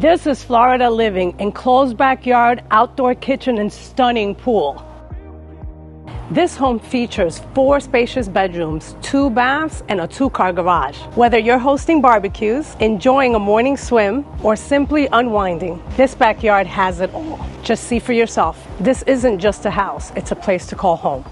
This is Florida living, enclosed backyard, outdoor kitchen, and stunning pool. This home features 4 spacious bedrooms, 2 baths, and a 2-car garage. Whether you're hosting barbecues, enjoying a morning swim, or simply unwinding, this backyard has it all. Just see for yourself. This isn't just a house, it's a place to call home.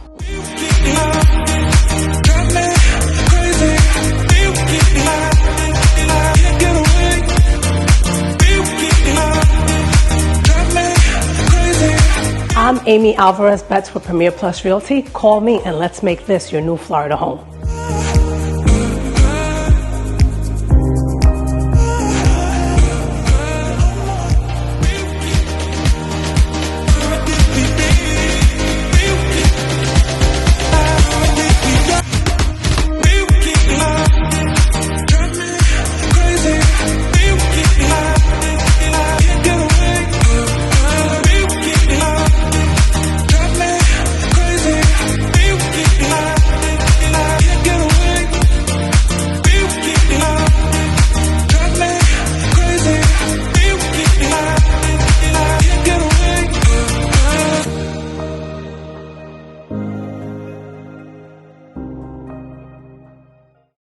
I'm Amy Alvarez-Betz with Premier Plus Realty. Call me and let's make this your new Florida home.